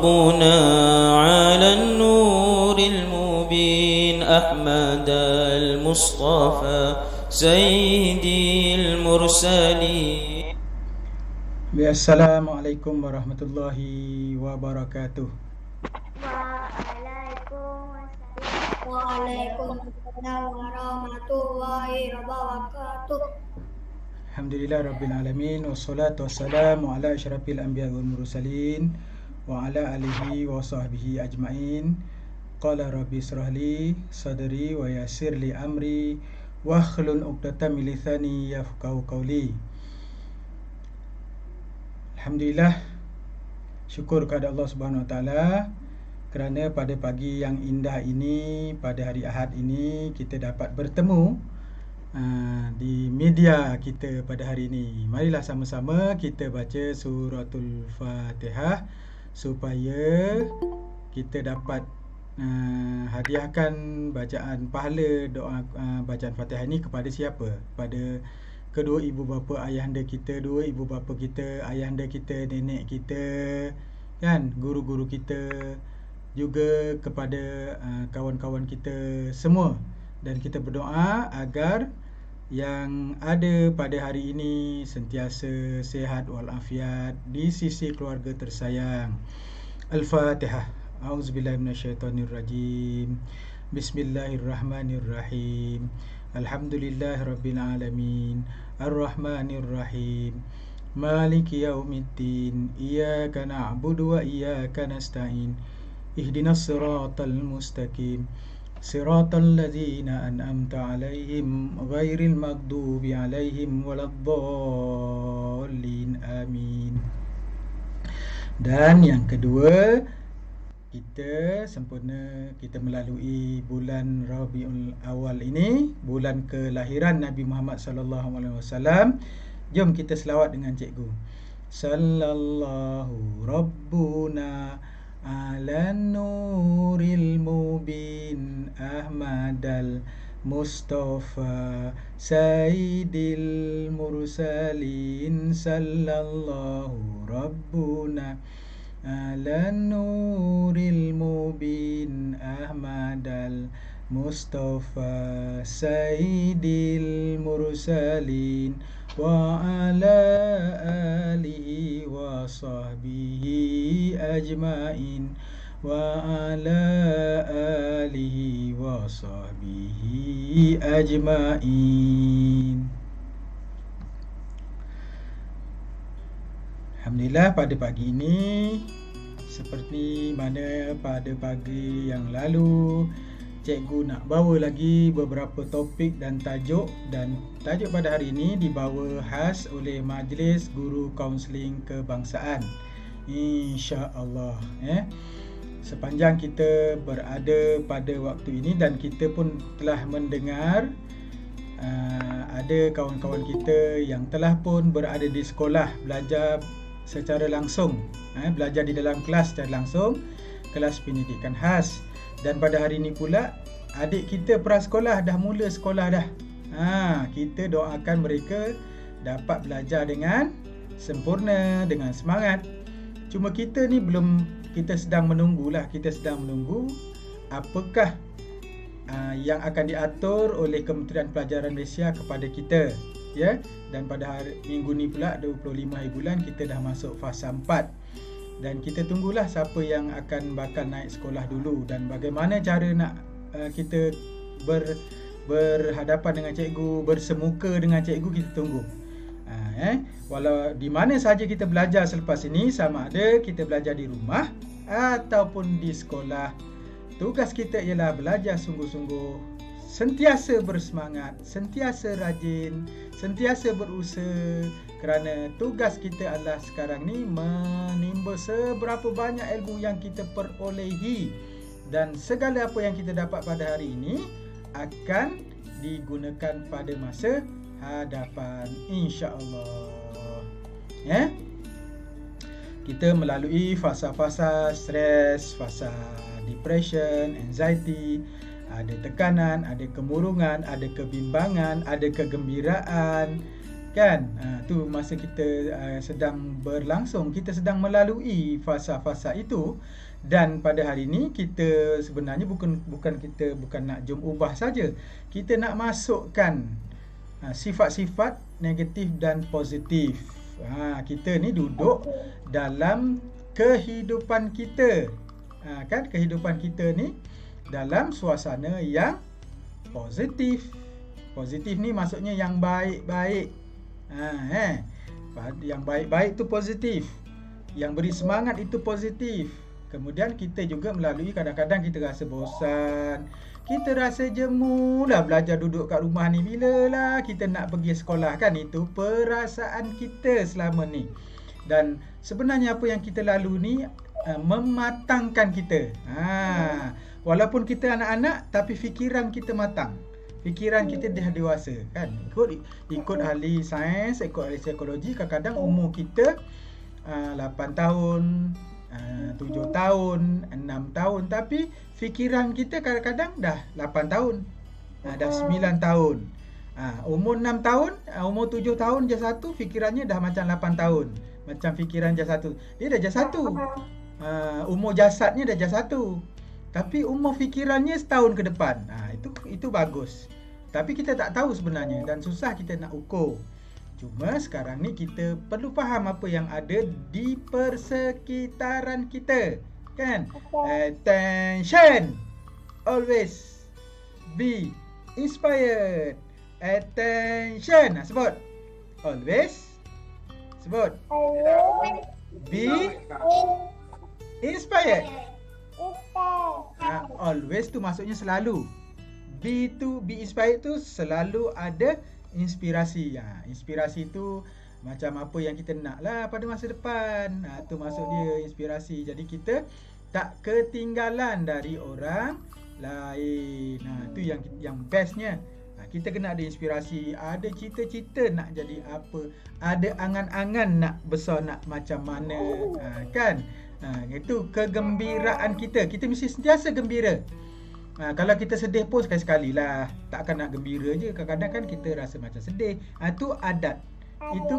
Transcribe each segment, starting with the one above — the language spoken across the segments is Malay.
ربنا على النور المبين أحمد المصطفى سيد المرسلين. Assalamualaikum warahmatullahi wabarakatuh. Waalaikumsalam warahmatullahi wabarakatuh. Alhamdulillah rabbil alamin, wassalatu wassalamu ala asyrafil anbiya wal mursalin wa ala alihi wa sahbihi ajmain. Qala rabbi israhli sadri wa yassir li amri wa hlul 'uqdatam min lisani yafqahu qawli. Alhamdulillah, syukur kepada Allah Subhanahu Wa Taala kerana pada pagi yang indah ini, pada hari Ahad ini, kita dapat bertemu di media kita pada hari ini. Marilah sama-sama kita baca suratul Fatihah supaya kita dapat hadiahkan bacaan pahala doa bacaan Fatihah ini kepada siapa? Pada kedua ibu bapa ayahanda kita, dua ibu bapa kita, ayahanda kita, nenek kita, kan, guru-guru kita, juga kepada kawan-kawan kita semua. Dan kita berdoa agar yang ada pada hari ini sentiasa sihat walafiat di sisi keluarga tersayang. Al-Fatihah. A'udzubillahi minasyaitonirrajim. Bismillahirrahmanirrahim. Alhamdulillahirabbil alamin. Ar-Rahmanirrahim. Maliki yaumiddin. Iyyaka na'budu wa iyyaka nasta'in. Ihdinas siratal mustaqim. Siratal ladzina an'amta 'alaihim ghairil maghdubi 'alaihim waladdallin. Amin. Dan yang kedua, kita sempurna kita melalui bulan Rabiul Awal ini, bulan kelahiran Nabi Muhammad sallallahu alaihi wasallam. Jom kita selawat dengan cikgu. Sallallahu rabbuna ala nuril mubin Ahmadal Mustafa Sayyidil Mursalin. Sallallahu rabbuna ala nuril mubin Ahmadal Mustafa Sayyidil Mursalin wa ala alihi wa sahbihi ajmain wa ala alihi wa sahbihi ajmain. Alhamdulillah, pada pagi ini seperti mana pada pagi yang lalu, cikgu nak bawa lagi beberapa topik dan tajuk. Dan tajuk pada hari ini dibawa khas oleh Majlis Guru Kaunseling Kebangsaan, insya-Allah. Sepanjang kita berada pada waktu ini, dan kita pun telah mendengar ada kawan-kawan kita yang telah pun berada di sekolah, belajar secara langsung, belajar di dalam kelas secara langsung, kelas pendidikan khas. Dan pada hari ini pula adik kita prasekolah dah mula sekolah dah. Kita doakan mereka dapat belajar dengan sempurna, dengan semangat. Cuma kita ni kita sedang menunggu apakah yang akan diatur oleh Kementerian Pelajaran Malaysia kepada kita, ya. Dan pada minggu ni pula 25 hari bulan kita dah masuk fasa 4. Dan kita tunggulah siapa yang akan bakal naik sekolah dulu, dan bagaimana cara nak kita berhadapan dengan cikgu, bersemuka dengan cikgu, kita tunggu. Walau di mana saja kita belajar selepas ini, sama ada kita belajar di rumah ataupun di sekolah, tugas kita ialah belajar sungguh-sungguh, sentiasa bersemangat, sentiasa rajin, sentiasa berusaha, kerana tugas kita adalah sekarang ni menimba seberapa banyak ilmu yang kita perolehi, dan segala apa yang kita dapat pada hari ini akan digunakan pada masa hadapan, insya-Allah. Kita melalui fasa-fasa stres, fasa depression, anxiety, ada tekanan, ada kemurungan, ada kebimbangan, ada kegembiraan, Kan? Tu masa kita sedang berlangsung, kita sedang melalui fasa-fasa itu. Dan pada hari ini kita sebenarnya bukan nak jom ubah saja. Kita nak masukkan sifat-sifat negatif dan positif. Kita ni duduk dalam kehidupan kita. Kan kehidupan kita ni dalam suasana yang positif. Positif ni maksudnya yang baik-baik. Yang baik-baik tu positif. Yang beri semangat itu positif. Kemudian kita juga melalui kadang-kadang kita rasa bosan, kita rasa jemu lah belajar duduk kat rumah ni, bilalah kita nak pergi sekolah, kan? Itu perasaan kita selama ni. Dan sebenarnya apa yang kita lalu ni mematangkan kita. Walaupun kita anak-anak tapi fikiran kita matang. Fikiran kita dah dewasa, kan? Ikut ahli sains, ikut ahli psikologi, kadang-kadang umur kita 8 tahun, 7 tahun, 6 tahun, tapi fikiran kita kadang-kadang dah 8 tahun, dah 9 tahun. Umur 6 tahun, umur 7 tahun je satu, fikirannya dah macam 8 tahun. Macam fikiran je satu. Dia dah je satu. Umur jasadnya dah je satu. Tapi umur fikirannya setahun ke depan. Itu bagus. Tapi kita tak tahu sebenarnya dan susah kita nak ukur. Cuma sekarang ni kita perlu faham apa yang ada di persekitaran kita, kan? Attention. Always be inspired. Attention. Sebut. Always. Sebut. Be inspired. Always tu maksudnya selalu. Be inspired tu selalu ada inspirasi. Inspirasi tu macam apa yang kita nak lah pada masa depan. Tu maksud dia inspirasi. Jadi kita tak ketinggalan dari orang lain. Tu yang bestnya. Kita kena ada inspirasi, ada cita-cita nak jadi apa, ada angan-angan nak besar nak macam mana, kan? Itu kegembiraan kita. Kita mesti sentiasa gembira. Kalau kita sedih pun sekali-sekali lah. Takkan nak gembira je. Kadang-kadang kan kita rasa macam sedih. Itu adat. Itu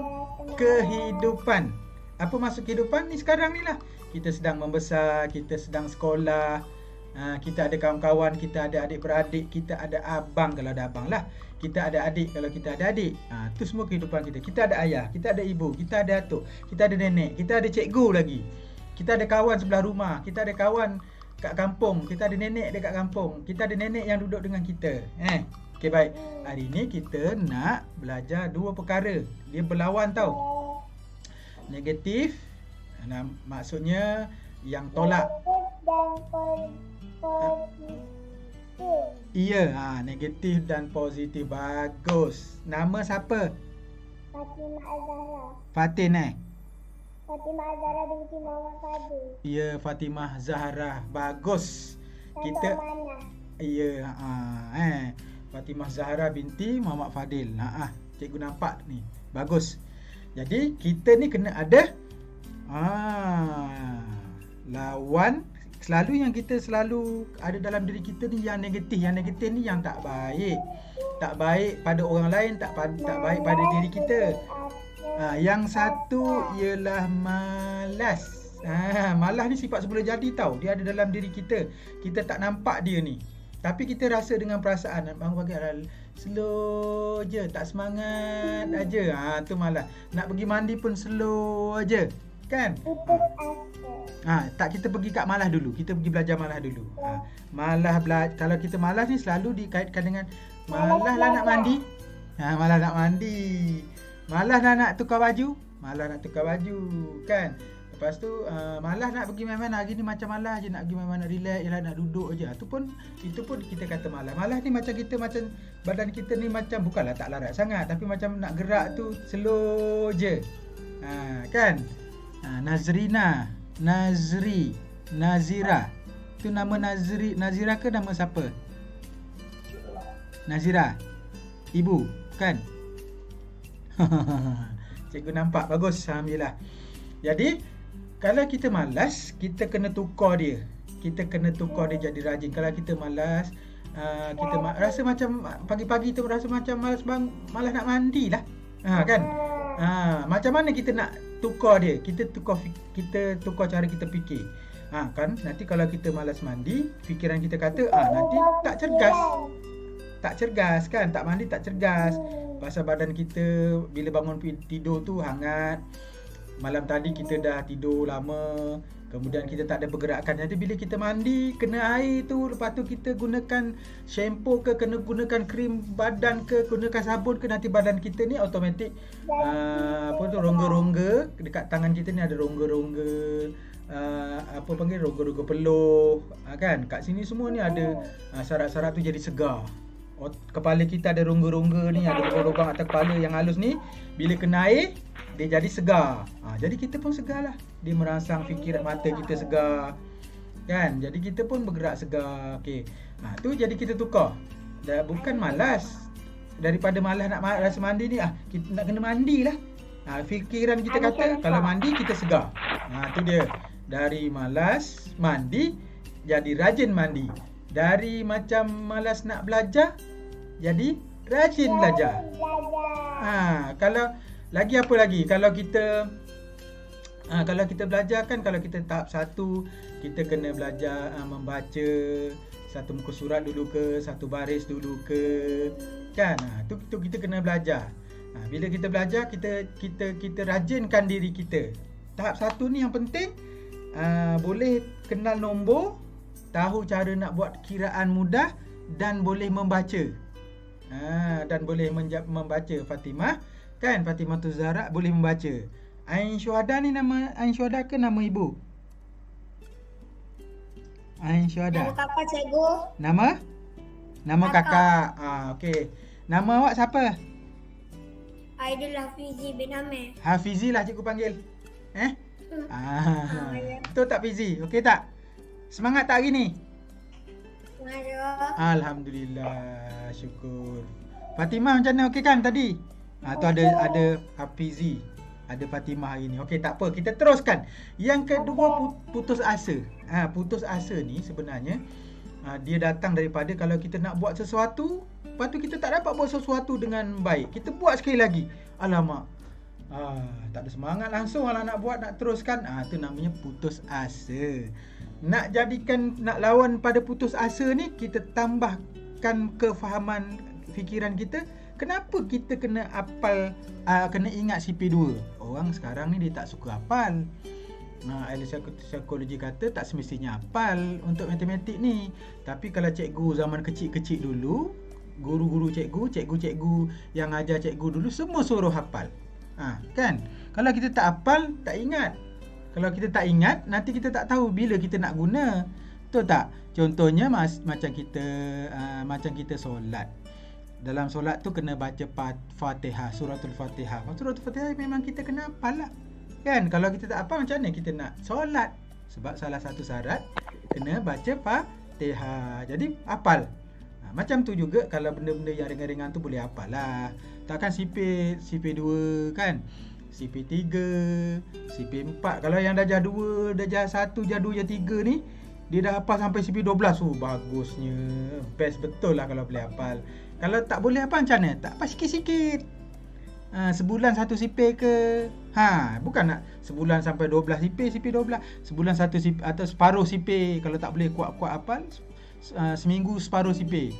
kehidupan. Apa maksud kehidupan ni sekarang ni lah. Kita sedang membesar, kita sedang sekolah, kita ada kawan-kawan, kita ada adik-beradik, kita ada abang kalau ada abang lah, kita ada adik kalau kita ada adik. Itu semua kehidupan kita. Kita ada ayah, kita ada ibu, kita ada atuk, kita ada nenek, kita ada cikgu lagi. Kita ada kawan sebelah rumah, kita ada kawan kat kampung, kita ada nenek dekat kampung, kita ada nenek yang duduk dengan kita. Okey, baik. Hari ni kita nak belajar dua perkara. Dia berlawan tau. Negatif, maksudnya yang tolak. Ya, negatif dan positif. Bagus. Nama siapa? Fatimah Azhara. Fatin Fatimah Azhara binti Muhammad Fadil. Ya, Fatimah Zahra. Bagus. Kita ya, Fatimah Zahra binti Muhammad Fadil. Cikgu nampak ni. Bagus. Jadi kita ni kena ada lawan. Selalu yang kita selalu ada dalam diri kita ni yang negatif. Yang negatif ni yang tak baik. Tak baik pada orang lain, tak baik pada diri kita. Yang satu ialah malas. Malas ni sifat semula jadi tau. Dia ada dalam diri kita. Kita tak nampak dia ni. Tapi kita rasa dengan perasaan bangun pagi slow je, tak semangat aja. Tu malas. Nak pergi mandi pun slow aja. Kan? Tak, kita pergi kat malas dulu. Kita pergi belajar malas dulu. Kalau kita malas ni selalu dikaitkan dengan malas lah nak mandi. Malas nak mandi. Malas lah nak tukar baju. Malas nak tukar baju, kan? Lepas tu malas nak pergi main-main. Hari ni macam malas je nak pergi main-main, nak relax je lah, nak duduk je. Itu pun kita kata malas. Malas ni macam kita macam badan kita ni macam bukanlah tak larat sangat, tapi macam nak gerak tu slow je. Kan? Nazrina, Nazri, Nazira. Tu nama Nazira ke nama siapa? Nazira. Ibu, kan? Cikgu nampak. Bagus. Alhamdulillah. Jadi, kalau kita malas, kita kena tukar dia. Kita kena tukar dia jadi rajin. Kalau kita malas, kita rasa macam pagi-pagi tu rasa macam malas nak mandi lah. Kan? Macam mana kita nak tukar dia? Kita tukar cara kita fikir. Kan nanti kalau kita malas mandi, fikiran kita kata nanti tak cergas. Tak cergas kan? Tak mandi tak cergas. Pasal badan kita bila bangun tidur tu hangat. Malam tadi kita dah tidur lama. Kemudian kita tak ada pergerakan. Jadi bila kita mandi, kena air tu, lepas tu kita gunakan shampoo ke, kena gunakan krim badan ke, gunakan sabun ke, nanti badan kita ni automatik rongga-rongga dekat tangan kita ni ada rongga-rongga rongga-rongga peluh kan. Kat sini semua ni ada syarat-syarat tu jadi segar. Kepala kita ada rongga-rongga ni, ada lubang-lubang atas kepala yang halus ni, bila kena air dia jadi segar. Jadi kita pun segar lah. Dia merangsang fikiran mata kita segar. Kan? Jadi kita pun bergerak segar. Okey. Tu jadi kita tukar. Bukan malas. Daripada malas nak rasa mandi ni, kita nak kena mandi lah. Fikiran kita kata kalau mandi kita segar. Tu dia. Dari malas mandi jadi rajin mandi. Dari macam malas nak belajar jadi rajin belajar. Kalau lagi apa lagi? Kalau kita belajar kan, kalau kita tahap 1 kita kena belajar membaca satu muka surat dulu ke, satu baris dulu ke, kan? Tu kita kena belajar. Bila kita belajar, kita rajinkan diri kita. Tahap 1 ni yang penting, boleh kenal nombor, tahu cara nak buat kiraan mudah dan boleh membaca. Dan boleh membaca Fatimah. Kan Fatimah tu Zahra boleh membaca. Ain Syuhada ni nama Ain Syuhada ke nama ibu? Ain Syuhada. Nama kakak cikgu. Nama kakak. Okey. Nama awak siapa? Aidil Hafizi bin Amir. Hafizi lah cikgu panggil. Betul tak Fizi? Okey tak? Semangat tak hari ni? Semangat. Alhamdulillah. Syukur. Fatimah macam mana? Okey kan tadi? Tu ada Hafizi, ada Fatimah hari ni. Okey, tak apa, kita teruskan. Yang kedua, putus asa. Putus asa ni sebenarnya dia datang daripada kalau kita nak buat sesuatu, lepas tu kita tak dapat buat sesuatu dengan baik. Kita buat sekali lagi. Alamak. Tak ada semangat langsung lah nak buat, nak teruskan. Tu namanya putus asa. Nak lawan pada putus asa ni, kita tambahkan kefahaman fikiran kita. Kenapa kita kena hafal, kena ingat CP2? Orang sekarang ni dia tak suka hafal. Ahli psikologi kata tak semestinya hafal untuk matematik ni. Tapi kalau cikgu zaman kecil-kecil dulu, guru-guru cikgu yang ajar cikgu dulu semua suruh hafal. Kan? Kalau kita tak hafal, tak ingat. Kalau kita tak ingat, nanti kita tak tahu bila kita nak guna. Betul tak? Contohnya macam kita solat. Dalam solat tu kena baca Fatihah, suratul Fatihah. Suratul Fatihah memang kita kena hafal lah. Kan? Kalau kita tak hafal, macam mana kita nak solat? Sebab salah satu syarat kena baca Fatihah. Jadi hafal. Macam tu juga kalau benda-benda yang ringan-ringan tu boleh hafal lah. Takkan CP2 kan? CP3, CP4. Kalau yang darjah 2, darjah 1, darjah 2, darjah 3 ni, dia dah hafal sampai CP12. Bagusnya. Best betul lah kalau boleh hafal. Kalau tak boleh hafal macam mana? Tak apa, sikit-sikit. Sebulan 1 CP ke? Bukan nak sebulan sampai 12 CP, CP12. Sebulan 1 CP atau separuh CP. Kalau tak boleh kuat-kuat hafal, seminggu separuh CP.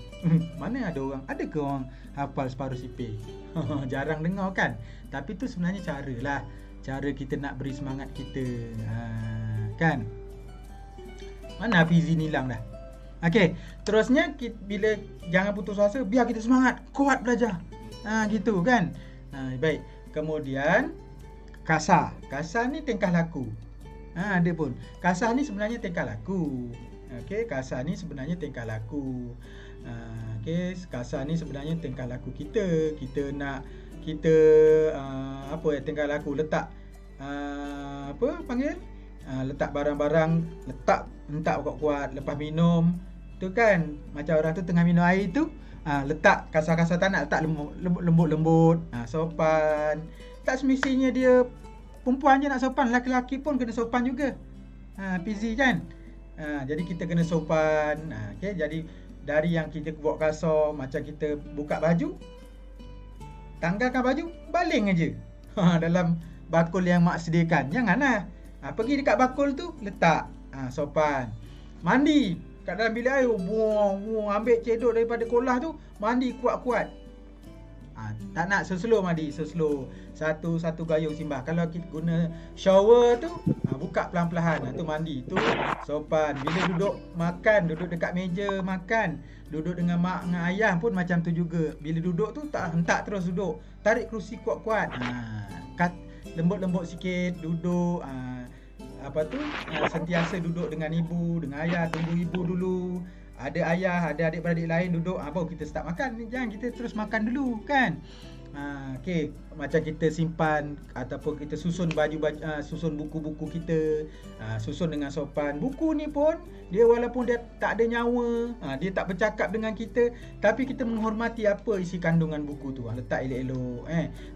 Mana ada orang? Ada ke orang hafal separuh CP? Jarang dengar kan? Tapi tu sebenarnya cara lah. Cara kita nak beri semangat kita. Kan? Mana Hafizi ni hilang dah. Okey, terusnya bila jangan putus asa, biar kita semangat, kuat belajar. Gitu kan? Baik. Kemudian kasar. Kasar ni tingkah laku. Dia pun. Kasar ni sebenarnya tingkah laku. Okey, kasar ni sebenarnya tingkah laku. Kasar ni sebenarnya tingkah laku kita. Kita nak tingkah laku letak letak barang-barang, letak kuat-kuat lepas minum. Tu kan macam orang tu tengah minum air tu, letak kasar-kasar, tak nak letak lembut-lembut, sopan. Tak semestinya dia perempuan je nak sopan, lelaki-lelaki pun kena sopan juga. PZ kan. Jadi kita kena sopan. Jadi dari yang kita buat kasar, macam kita buka baju, tanggalkan baju, baling aja. Dalam bakul yang mak sediakan. Janganlah. Pergi dekat bakul tu, letak. Sopan. Mandi kat dalam bilik air, buang, ambil cedok daripada kolah tu, mandi kuat-kuat. Tak nak slow mandi, slow. Satu gayung simbah. Kalau kita guna shower tu, buka pelan-pelan. Tu mandi. Tu sopan. Bila duduk makan, duduk dekat meja makan, duduk dengan mak dengan ayah pun macam tu juga. Bila duduk tu tak hentak terus duduk. Tarik kerusi kuat-kuat. Lembut-lembut sikit duduk. Sentiasa duduk dengan ibu, dengan ayah. Tunggu ibu dulu. Ada ayah, ada adik-beradik lain duduk, baru kita start makan. Jangan kita terus makan dulu kan. Okey, macam kita simpan ataupun kita susun susun buku-buku kita, susun dengan sopan. Buku ni pun dia walaupun dia tak ada nyawa, dia tak bercakap dengan kita, tapi kita menghormati apa isi kandungan buku tu. Letak elok-elok.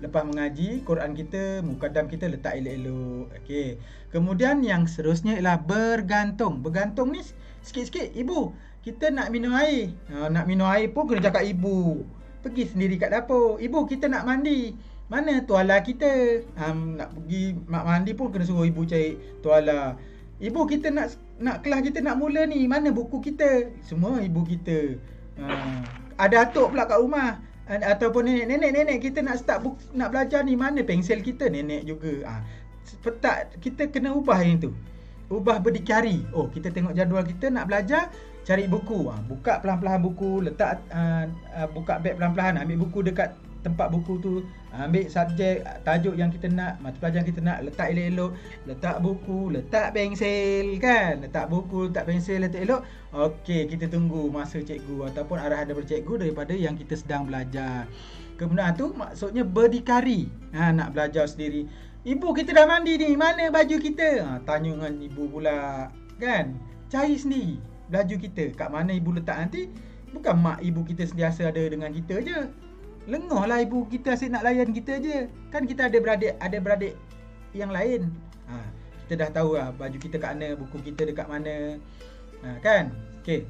Lepas mengaji Quran kita, mukaddam kita letak elok-elok. Okey. Kemudian yang seterusnya ialah bergantung. Bergantung ni sikit-sikit. Ibu, kita nak minum air. Nak minum air pun kena cakap ibu. Pergi sendiri kat dapur. Ibu, kita nak mandi. Mana tuala kita? Nak pergi mak mandi pun kena suruh ibu cari tuala. Ibu, kita nak kelas kita nak mula ni. Mana buku kita? Semua ibu kita. Ada atuk pula kat rumah. Ataupun nenek kita nak start nak belajar ni. Mana pensel kita? Nenek juga. Petak kita kena ubah yang tu. Ubah berdikari. Kita tengok jadual kita nak belajar, cari buku. Buka pelan-pelan buku, letak buka beg pelan-pelan, ambil buku dekat tempat buku tu, ambil subjek, tajuk yang kita nak, mata pelajaran kita nak, letak elok-elok, letak buku, letak pensel kan. Letak buku, letak pensel, letak elok. Okey, kita tunggu masa cikgu ataupun arahan daripada cikgu daripada yang kita sedang belajar. Kemudian tu maksudnya berdikari. Nak belajar sendiri. Ibu, kita dah mandi ni, mana baju kita? Tanya dengan ibu pula kan. Cari sendiri baju kita. Kat mana ibu letak nanti. Bukan mak ibu kita sentiasa ada dengan kita je. Lengah lah ibu kita asyik nak layan kita je. Kan kita ada beradik yang lain. Kita dah tahu lah baju kita kat mana, buku kita dekat mana. Kan? Okey.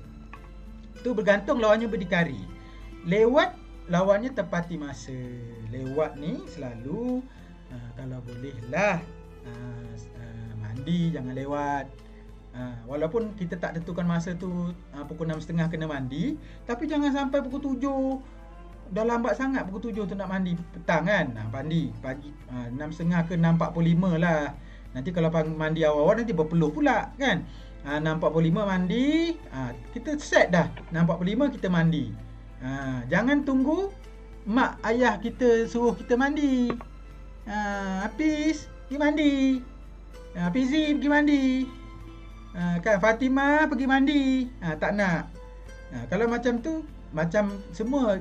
Tu bergantung, lawannya berdikari. Lewat, lawannya tepati masa. Lewat ni selalu kalau bolehlah mandi jangan lewat. Walaupun kita tak tentukan masa tu pukul 6.30 kena mandi, tapi jangan sampai pukul 7. Dah lambat sangat pukul 7 tu nak mandi petang kan. Mandi pagi 6.30 ke 6.45 lah. Nanti kalau mandi awal-awal nanti berpeluh pula kan. 6.45 mandi, kita set dah 6.45 kita mandi. Jangan tunggu mak ayah kita suruh kita mandi. Hafiz pergi mandi, Fizi pergi mandi, kan Fatimah pergi mandi. Tak nak. Kalau macam tu, macam semua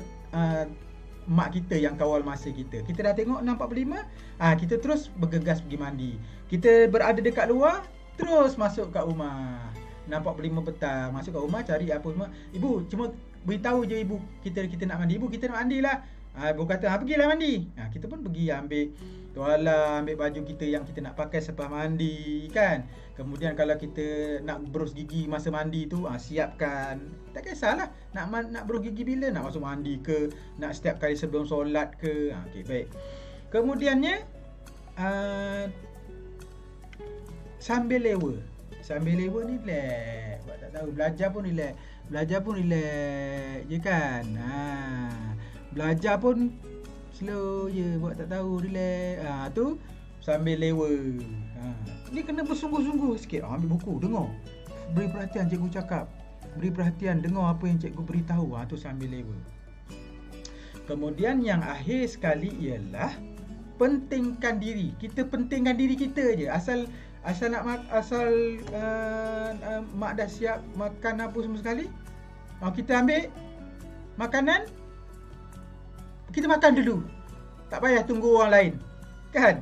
mak kita yang kawal masa kita. Kita dah tengok 6.45, kita terus bergegas pergi mandi. Kita berada dekat luar, terus masuk kat rumah. 6.45 petang masuk kat rumah, cari apa semua. Ibu cuma beritahu je ibu kita nak mandi. Ibu, kita nak mandilah. Ibu kata, pergilah mandi. Kita pun pergi ambil tuala, ambil baju kita yang kita nak pakai selepas mandi kan. Kemudian kalau kita nak berus gigi masa mandi tu, siapkan. Tak kisahlah nak berus gigi bila, nak masuk mandi ke, nak setiap kali sebelum solat ke. Okey, baik. Kemudiannya sambil lewa. Sambil lewa ni relax. Buat tak tahu, belajar pun relax. Belajar pun relax je kan. Belajar pun slow je, buat tak tahu, relax. Tu sambil lewa. Ni kena bersungguh-sungguh sikit. Ambil buku, dengar. Beri perhatian cikgu cakap. Beri perhatian, dengar apa yang cikgu beritahu. Tu sambil lewa. Kemudian yang akhir sekali ialah pentingkan diri. Kita pentingkan diri kita je. Asal mak dah siap makan apa semua sekali, kita ambil makanan, kita makan dulu. Tak payah tunggu orang lain. Kan?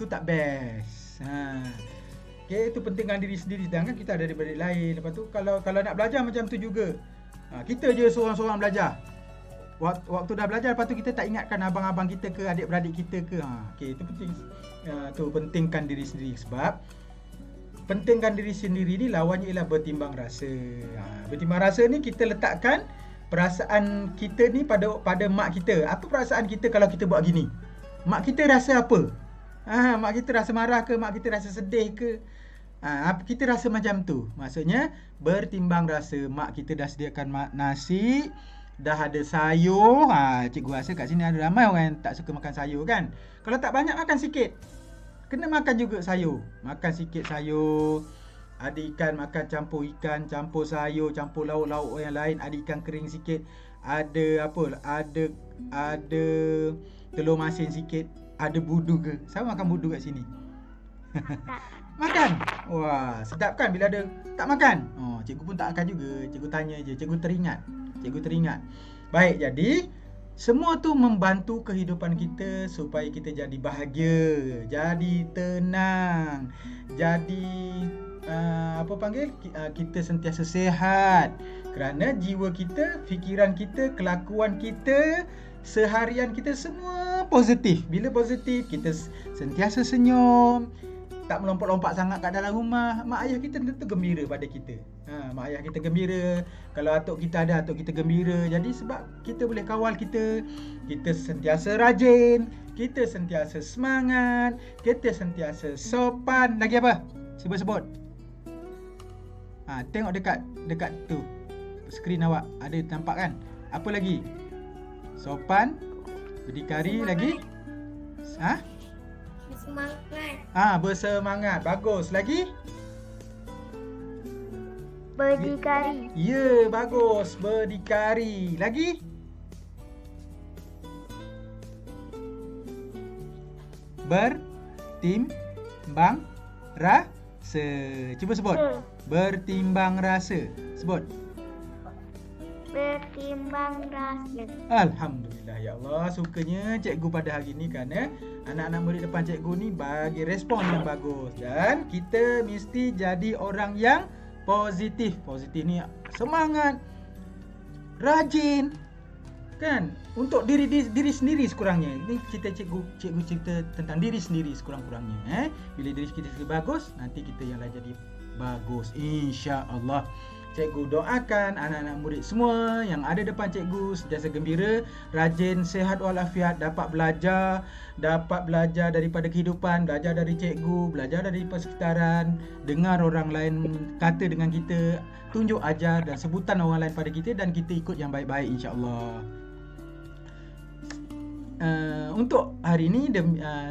Tu tak best. Okay, itu pentingkan diri sendiri. Sedangkan kita ada daripada lain. Lepas tu kalau nak belajar macam tu juga. Kita je seorang-seorang belajar. Waktu dah belajar, lepas tu kita tak ingatkan abang-abang kita ke, adik-beradik kita ke. Okay, itu penting. Tu pentingkan diri sendiri. Sebab pentingkan diri sendiri ni lawannya ialah bertimbang rasa. Bertimbang rasa ni kita letakkan perasaan kita ni pada mak kita. Apa perasaan kita kalau kita buat gini? Mak kita rasa apa? Mak kita rasa marah ke? Mak kita rasa sedih ke? Kita rasa macam tu. Maksudnya bertimbang rasa. Mak kita dah sediakan nasi, dah ada sayur. Cikgu rasa kat sini ada ramai orang yang tak suka makan sayur kan. Kalau tak banyak, makan sikit. Kena makan juga sayur. Makan sikit sayur. Ada ikan, makan campur ikan, campur sayur, campur lauk-lauk yang lain. Ada ikan kering sikit. Ada apa? Ada telur masin sikit. Ada budu ke? Siapa makan budu kat sini? Makan. Wah, sedap kan bila ada tak makan? Cikgu pun tak akan juga. Cikgu tanya je, cikgu teringat. Baik, jadi semua tu membantu kehidupan kita supaya kita jadi bahagia, jadi tenang, jadi kita sentiasa sihat. Kerana jiwa kita, fikiran kita, kelakuan kita, seharian kita semua positif. Bila positif, kita sentiasa senyum, tak melompat-lompat sangat kat dalam rumah. Mak ayah kita tentu gembira pada kita. Mak ayah kita gembira. Kalau atuk kita ada, atuk kita gembira. Jadi sebab kita boleh kawal kita sentiasa rajin, kita sentiasa semangat, kita sentiasa sopan. Lagi apa? Sebut-sebut. Tengok dekat tu skrin awak, ada nampak kan? Apa lagi? Sopan, berdikari, lagi? Bersemangat. Bersemangat. Bagus. Lagi? Berdikari. Ya, bagus. Berdikari. Lagi? Bertimbang rasa. Cuba sebut. Bertimbang rasa. Sebut. Bertimbang rasa. Alhamdulillah, ya Allah. Sukanya cikgu pada hari ni kerana anak-anak murid depan cikgu ni bagi respon yang bagus. Dan kita mesti jadi orang yang positif. Positif ni semangat, rajin, kan? Untuk diri sendiri sekurangnya. Ini cikgu cerita tentang diri sendiri sekurang-kurangnya. Bila diri kita bagus, nanti kita yang lain jadi bagus, insya-Allah. Cikgu doakan anak-anak murid semua yang ada depan cikgu sentiasa gembira, rajin, sihat walafiat, dapat belajar daripada kehidupan, belajar dari cikgu, belajar dari persekitaran, dengar orang lain kata dengan kita, tunjuk ajar dan sebutan orang lain pada kita, dan kita ikut yang baik-baik, insya-Allah. Untuk hari ini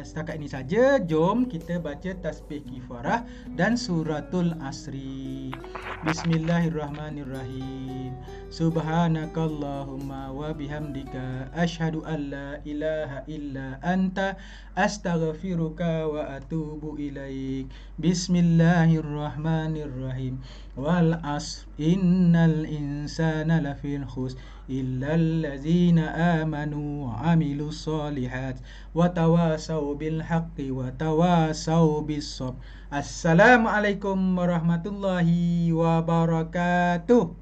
setakat ini saja. Jom kita baca tasbih kifarah dan suratul asri. Bismillahirrahmanirrahim. Subhanakallahumma wa bihamdika asyhadu an la ilaha illa anta astaghfiruka wa atubu ilaik. Bismillahirrahmanirrahim. Wal asr innal insana lafil khusr illal ladzina amanu wa amilus solihat wa tawasau bil haqqi wa tawasau bis sabr. Assalamualaikum warahmatullahi wabarakatuh.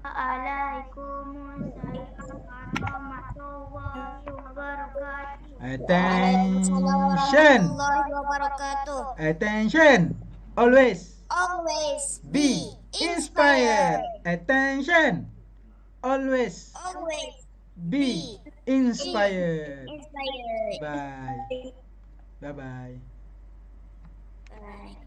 Waalaikumsalam warahmatullahi wabarakatuh. Attention. Attention. Always be inspired. Attention. Always be inspired. Bye. Bye-bye. Bye.